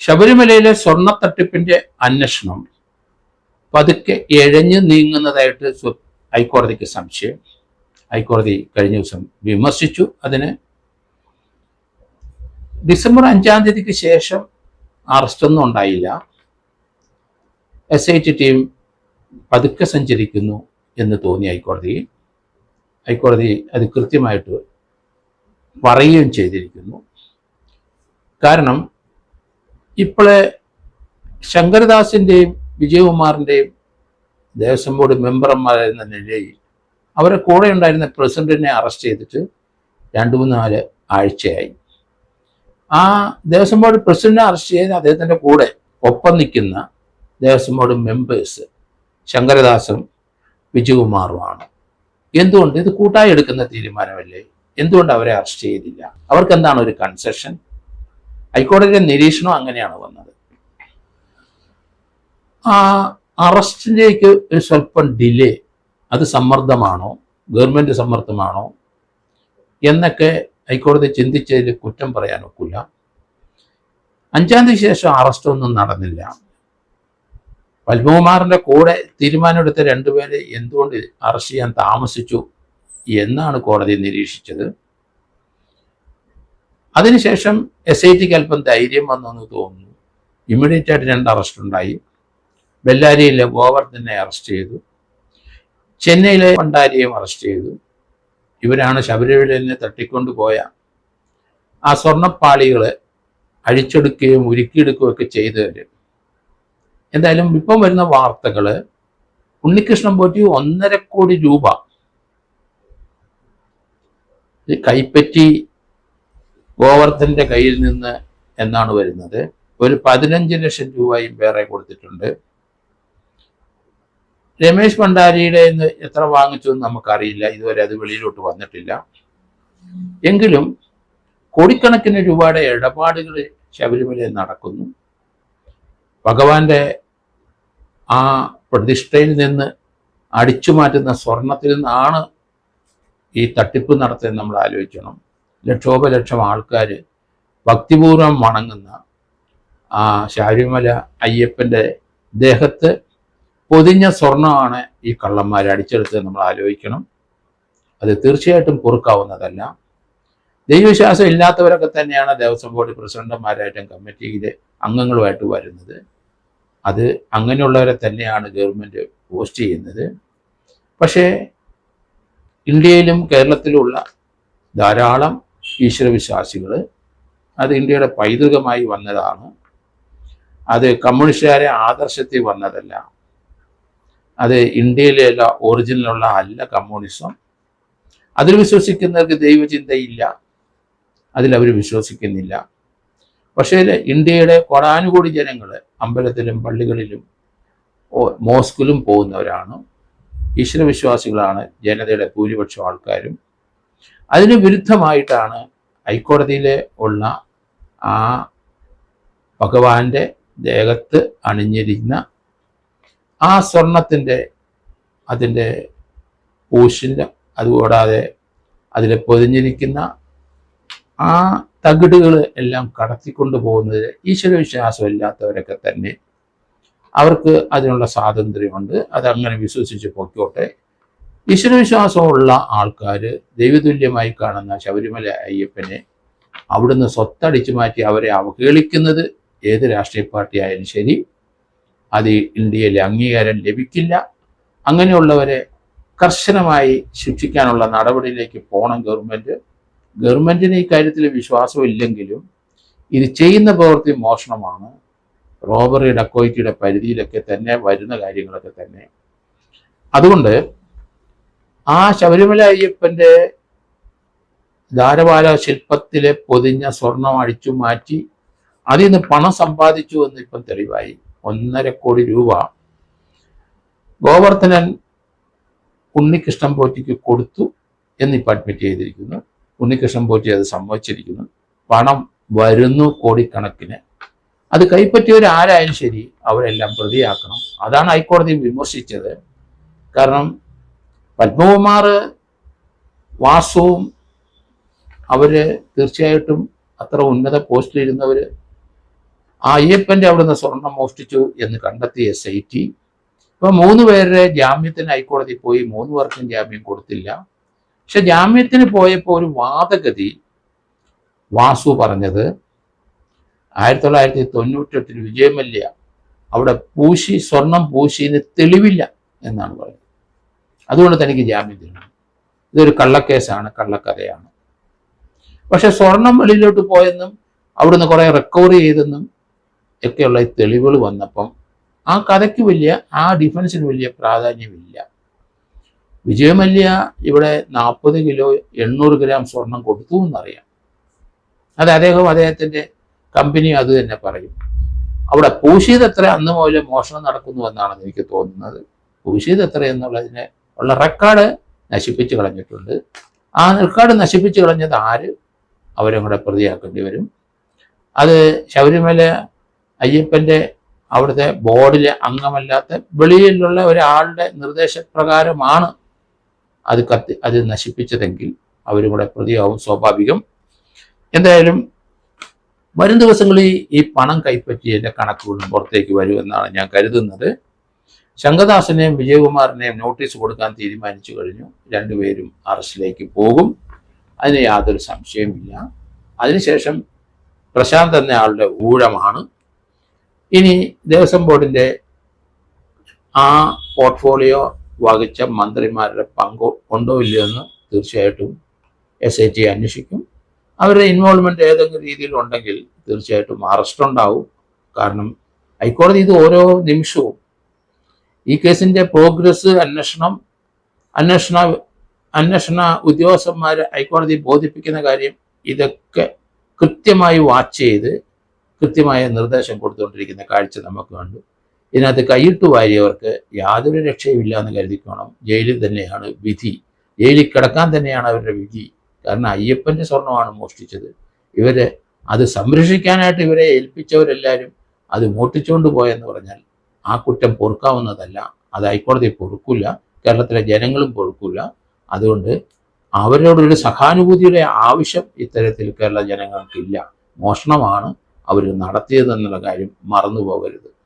ശബരിമലയിലെ സ്വർണ്ണ തട്ടിപ്പിന്റെ അന്വേഷണം പതുക്കെ ഇഴഞ്ഞു നീങ്ങുന്നതായിട്ട് ഹൈക്കോടതിക്ക് സംശയം. ഹൈക്കോടതി കഴിഞ്ഞ ദിവസം വിമർശിച്ചു. അതിന് ഡിസംബർ 5-ാം തീയതിക്ക് ശേഷം അറസ്റ്റൊന്നും ഉണ്ടായില്ല. SIT ടീം പതുക്കെ സഞ്ചരിക്കുന്നു എന്ന് തോന്നി ഹൈക്കോടതി അത് കൃത്യമായിട്ട് പറയുകയും ചെയ്തിരിക്കുന്നു. കാരണം ഇപ്പോഴേ ശങ്കരദാസിൻ്റെയും വിജയകുമാറിൻ്റെയും ദേവസ്വം ബോർഡ് മെമ്പർമാരെന്ന നിലയിൽ അവരെ കൂടെ ഉണ്ടായിരുന്ന പ്രസിഡന്റിനെ അറസ്റ്റ് ചെയ്തിട്ട് 2-3 ആഴ്ചയായി. ആ ദേവസ്വം ബോർഡ് പ്രസിഡന്റിനെ അറസ്റ്റ് ചെയ്ത് അദ്ദേഹത്തിൻ്റെ കൂടെ ഒപ്പം നിൽക്കുന്ന ദേവസ്വം ബോർഡ് മെമ്പേഴ്സ് ശങ്കരദാസും വിജയകുമാറുമാണ്. എന്തുകൊണ്ട് ഇത് കൂട്ടായി എടുക്കുന്ന തീരുമാനമല്ലേ? എന്തുകൊണ്ട് അവരെ അറസ്റ്റ് ചെയ്തില്ല? അവർക്ക് എന്താണ് ഒരു കൺസെഷൻ? ഹൈക്കോടതിയുടെ നിരീക്ഷണം അങ്ങനെയാണ് വന്നത്. ആ അറസ്റ്റിലേക്ക് ഒരു സ്വല്പം ഡിലേ, അത് സമ്മർദ്ദമാണോ, ഗവൺമെന്റ് സമ്മർദ്ദമാണോ എന്നൊക്കെ ഹൈക്കോടതി ചിന്തിച്ചതിൽ കുറ്റം പറയാൻ ഒക്കില്ല. 5-ാം തീയതി ശേഷം അറസ്റ്റൊന്നും നടന്നില്ല. പത്മകുമാറിന്റെ കൂടെ തീരുമാനമെടുത്ത 2 പേരെ എന്തുകൊണ്ട് അറസ്റ്റ് ചെയ്യാൻ താമസിച്ചു എന്നാണ് കോടതി നിരീക്ഷിച്ചത്. അതിനുശേഷം SITക്ക് അല്പം ധൈര്യം വന്നെന്ന് തോന്നുന്നു. ഇമ്മീഡിയറ്റ് ആയിട്ട് 2 അറസ്റ്റ് ഉണ്ടായി. ബെല്ലാരിയിലെ ഗോവർദ്ധനെ അറസ്റ്റ് ചെയ്തു, ചെന്നൈയിലെ ഭണ്ഡാരിയെയും അറസ്റ്റ് ചെയ്തു. ഇവരാണ് ശബരിമലയിൽ തട്ടിക്കൊണ്ടുപോയ ആ സ്വർണ്ണപ്പാളികളെ അഴിച്ചെടുക്കുകയും ഉരുക്കിയെടുക്കുകയും ഒക്കെ ചെയ്തവർ. എന്തായാലും ഇപ്പം വരുന്ന വാർത്തകൾ, ഉണ്ണികൃഷ്ണൻ പോറ്റി 1.5 കോടി രൂപ കൈപ്പറ്റി ഗോവർദ്ധന്റെ കയ്യിൽ നിന്ന് എന്നാണ് വരുന്നത്. ഒരു 15 ലക്ഷം രൂപയും വേറെ കൊടുത്തിട്ടുണ്ട്. രമേശ് ഭണ്ഡാരിയുടെ എത്ര വാങ്ങിച്ചു എന്ന് നമുക്കറിയില്ല, ഇതുവരെ അത് വെളിയിലോട്ട് വന്നിട്ടില്ല. എങ്കിലും കോടിക്കണക്കിന് രൂപയുടെ ഇടപാടുകൾ ശബരിമലയിൽ നടക്കുന്നു. ഭഗവാന്റെ ആ പ്രതിഷ്ഠയിൽ നിന്ന് അടിച്ചു മാറ്റുന്ന സ്വർണത്തിൽ നിന്നാണ് ഈ തട്ടിപ്പ് നടത്തുന്നത്. നമ്മൾ ആലോചിക്കണം. ലക്ഷോപലക്ഷം ആൾക്കാർ ഭക്തിപൂർവം വണങ്ങുന്ന ആ ശബരിമല അയ്യപ്പൻ്റെ ദേഹത്ത് പൊതിഞ്ഞ സ്വർണമാണ് ഈ കള്ളന്മാർ അടിച്ചെടുത്തത്. നമ്മൾ ആലോചിക്കണം. അത് തീർച്ചയായിട്ടും പൊറുക്കാവുന്നതല്ല. ദൈവവിശ്വാസം ഇല്ലാത്തവരൊക്കെ തന്നെയാണ് ദേവസ്വം ബോർഡ് പ്രസിഡന്റുമാരായിട്ടും കമ്മിറ്റിയിലെ അംഗങ്ങളുമായിട്ട് വരുന്നത്. അത് അങ്ങനെയുള്ളവരെ തന്നെയാണ് ഗവൺമെൻറ് പോസ്റ്റ് ചെയ്യുന്നത്. പക്ഷേ ഇന്ത്യയിലും കേരളത്തിലുള്ള ധാരാളം ഈശ്വരവിശ്വാസികൾ, അത് ഇന്ത്യയുടെ പൈതൃകമായി വന്നതാണ്. അത് കമ്മ്യൂണിസ്റ്റുകാരെ ആദർശത്തിൽ വന്നതല്ല. അത് ഇന്ത്യയിലുള്ള ഒറിജിനലുള്ള അല്ല കമ്മ്യൂണിസം. അതിൽ വിശ്വസിക്കുന്നവർക്ക് ദൈവചിന്തയില്ല, അതിലവർ വിശ്വസിക്കുന്നില്ല. പക്ഷേ ഇന്ത്യയുടെ കോടാനുകോടി ജനങ്ങൾ അമ്പലത്തിലും പള്ളികളിലും മോസ്കിലും പോകുന്നവരാണ്. ഈശ്വരവിശ്വാസികളാണ് ജനതയുടെ ഭൂരിപക്ഷം ആൾക്കാരും. അതിന് വിരുദ്ധമായിട്ടാണ് ഹൈക്കോടതിയിലെ ഉള്ള ആ ഭഗവാന്റെ ദേഹത്ത് അണിഞ്ഞിരുന്ന ആ സ്വർണത്തിൻ്റെ അതിൻ്റെ പൂശിൻ്റെ, അതുകൂടാതെ അതിൽ പൊതിഞ്ഞിരിക്കുന്ന ആ തകിടുകൾ എല്ലാം കടത്തിക്കൊണ്ടു പോകുന്നത് ഈശ്വരവിശ്വാസമില്ലാത്തവരൊക്കെ തന്നെ അവർക്ക് അതിനുള്ള സ്വാതന്ത്ര്യമുണ്ട്. അതങ്ങനെ വിശ്വസിച്ച് പൊക്കോട്ടെ. ഈശ്വരവിശ്വാസമുള്ള ആൾക്കാർ ദൈവതുല്യമായി കാണുന്ന ശബരിമല അയ്യപ്പനെ അവിടുന്ന് സ്വത്തടിച്ചു മാറ്റി അവരെ അവഹേളിക്കുന്നത് ഏത് രാഷ്ട്രീയ പാർട്ടി ആയാലും ശരി, അത് ഇന്ത്യയിൽ അംഗീകാരം ലഭിക്കില്ല. അങ്ങനെയുള്ളവരെ കർശനമായി ശിക്ഷിക്കാനുള്ള നടപടിയിലേക്ക് പോകണം ഗവൺമെൻറ്റിന് ഈ കാര്യത്തിൽ വിശ്വാസമില്ലെങ്കിലും ഇത് ചെയ്യുന്ന പ്രവൃത്തി മോഷണമാണ്. റോബറി ഡക്കോയിറ്റിയുടെ പരിധിയിലൊക്കെ തന്നെ വരുന്ന കാര്യങ്ങളൊക്കെ തന്നെ. അതുകൊണ്ട് ആ ശബരിമല അയ്യപ്പൻ്റെ ധാരവാല ശില്പത്തിലെ പൊതിഞ്ഞ സ്വർണം അടിച്ചു മാറ്റി അതിൽ നിന്ന് പണം സമ്പാദിച്ചു എന്ന് ഇപ്പം തെളിവായി. 1.5 കോടി രൂപ ഗോവർദ്ധനൻ ഉണ്ണികൃഷ്ണൻ പോറ്റിക്ക് കൊടുത്തു എന്നിപ്പോൾ അഡ്മിറ്റ് ചെയ്തിരിക്കുന്നു. ഉണ്ണികൃഷ്ണൻ പോറ്റി അത് സമ്മതിച്ചിരിക്കുന്നു. പണം വരുന്നു കോടിക്കണക്കിന്. അത് കൈപ്പറ്റിയവരാരായാലും ശരി അവരെല്ലാം പ്രതിയാക്കണം. അതാണ് ഹൈക്കോടതി വിമർശിച്ചത്. കാരണം പത്മകുമാർ വാസുവും അവർ തീർച്ചയായിട്ടും അത്ര ഉന്നത പോസ്റ്റിലിരുന്നവർ ആ അയ്യപ്പൻ്റെ അവിടുന്ന് സ്വർണം മോഷ്ടിച്ചു എന്ന് കണ്ടെത്തിയ SIT ഇപ്പൊ 3 പേരുടെ ജാമ്യത്തിന് ഹൈക്കോടതി പോയി, 3 പേർക്കും ജാമ്യം കൊടുത്തില്ല. പക്ഷെ ജാമ്യത്തിന് പോയപ്പോൾ ഒരു വാദഗതി വാസു പറഞ്ഞത് 1998 വിജയമല്യ അവിടെ സ്വർണം പൂശിന് തെളിവില്ല എന്നാണ് പറയുന്നത്. അതുകൊണ്ട് തനിക്ക് ജാമ്യം തരണം. ഇതൊരു കള്ളക്കേസാണ്, കള്ളക്കഥയാണ്. പക്ഷെ സ്വർണം വെളിയിലോട്ട് പോയെന്നും അവിടുന്ന് കുറെ റിക്കവർ ചെയ്തെന്നും ഒക്കെയുള്ള തെളിവുകൾ വന്നപ്പം ആ കഥയ്ക്ക് ആ ഡിഫൻസിന് വലിയ പ്രാധാന്യമില്ല. വിജയമല്യ ഇവിടെ 40 കിലോ 800 ഗ്രാം സ്വർണം കൊടുത്തു എന്നറിയാം. അത് അദ്ദേഹത്തിന്റെ കമ്പനി അത് തന്നെ പറയും. അവിടെ പൂശിയത് എത്ര അന്ന് മുതൽ മോഷണം നടക്കുന്നു എന്നാണ് എനിക്ക് തോന്നുന്നത്. പൂശിയത് എത്ര എന്നുള്ളതിന് ഉള്ള റെക്കോർഡ് നശിപ്പിച്ച് കളഞ്ഞിട്ടുണ്ട്. ആ റെക്കോർഡ് നശിപ്പിച്ച് കളഞ്ഞത് ആര്? അവരും കൂടെ പ്രതിയാക്കേണ്ടി വരും. അത് ശബരിമല അയ്യപ്പൻ്റെ അവിടുത്തെ ബോർഡിലെ അംഗമല്ലാത്ത വെളിയിലുള്ള ഒരാളുടെ നിർദ്ദേശപ്രകാരമാണ് അത് നശിപ്പിച്ചതെങ്കിൽ അവരും കൂടെ പ്രതിയാവും, സ്വാഭാവികം. എന്തായാലും വരും ദിവസങ്ങളിൽ ഈ പണം കൈപ്പറ്റിയതിൻ്റെ കണക്കുകളും പുറത്തേക്ക് വരുമെന്നാണ് ഞാൻ കരുതുന്നത്. ശങ്കദാസിനെയും വിജയകുമാറിനെയും നോട്ടീസ് കൊടുക്കാൻ തീരുമാനിച്ചു കഴിഞ്ഞു. 2 പേരും അറസ്റ്റിലേക്ക് പോകും, അതിന് യാതൊരു സംശയമില്ല. അതിനുശേഷം പ്രശാന്ത് എന്ന ആളുടെ ഊഴമാണ്. ഇനി ദേവസ്വം ബോർഡിൻ്റെ ആ പോർട്ട്ഫോളിയോ വഹിച്ച മന്ത്രിമാരുടെ പങ്ക് ഉണ്ടോ ഇല്ലയോ എന്ന് തീർച്ചയായിട്ടും SIT അന്വേഷിക്കും. അവരുടെ ഇൻവോൾവ്മെന്റ് ഏതെങ്കിലും രീതിയിൽ ഉണ്ടെങ്കിൽ തീർച്ചയായിട്ടും അറസ്റ്റ് ഉണ്ടാവും. കാരണം ഹൈക്കോടതി ഇത് ഓരോ നിമിഷവും ഈ കേസിന്റെ പ്രോഗ്രസ് അന്വേഷണ ഉദ്യോഗസ്ഥന്മാരെ ഹൈക്കോടതി ബോധിപ്പിക്കുന്ന കാര്യം ഇതൊക്കെ കൃത്യമായി വാച്ച് ചെയ്ത് കൃത്യമായ നിർദ്ദേശം കൊടുത്തുകൊണ്ടിരിക്കുന്ന കാഴ്ച നമുക്ക് കണ്ടു. ഇതിനകത്ത് കൈയിട്ട് വാരിയവർക്ക് യാതൊരു രക്ഷയുമില്ല എന്ന് കരുതിക്കോണം. ജയിലിൽ തന്നെയാണ് വിധി, ജയിലിൽ കിടക്കാൻ തന്നെയാണ് അവരുടെ വിധി. കാരണം അയ്യപ്പൻ്റെ സ്വർണ്ണമാണ് മോഷ്ടിച്ചത്. അത് സംരക്ഷിക്കാനായിട്ട് ഇവരെ ഏൽപ്പിച്ചവരെല്ലാവരും അത് മോഷ്ടിച്ചുകൊണ്ട് പോയെന്ന് പറഞ്ഞാൽ ആ കുറ്റം പൊറുക്കാവുന്നതല്ല. അത് ഹൈക്കോടതി പൊറുക്കില്ല, കേരളത്തിലെ ജനങ്ങളും പൊറുക്കില്ല. അതുകൊണ്ട് അവരോടൊരു സഹാനുഭൂതിയുടെ ആവശ്യം ഇത്തരത്തിൽ കേരള ജനങ്ങൾക്കില്ല. മോഷണമാണ് അവർ നടത്തിയതെന്നുള്ള കാര്യം മറന്നു പോകരുത്.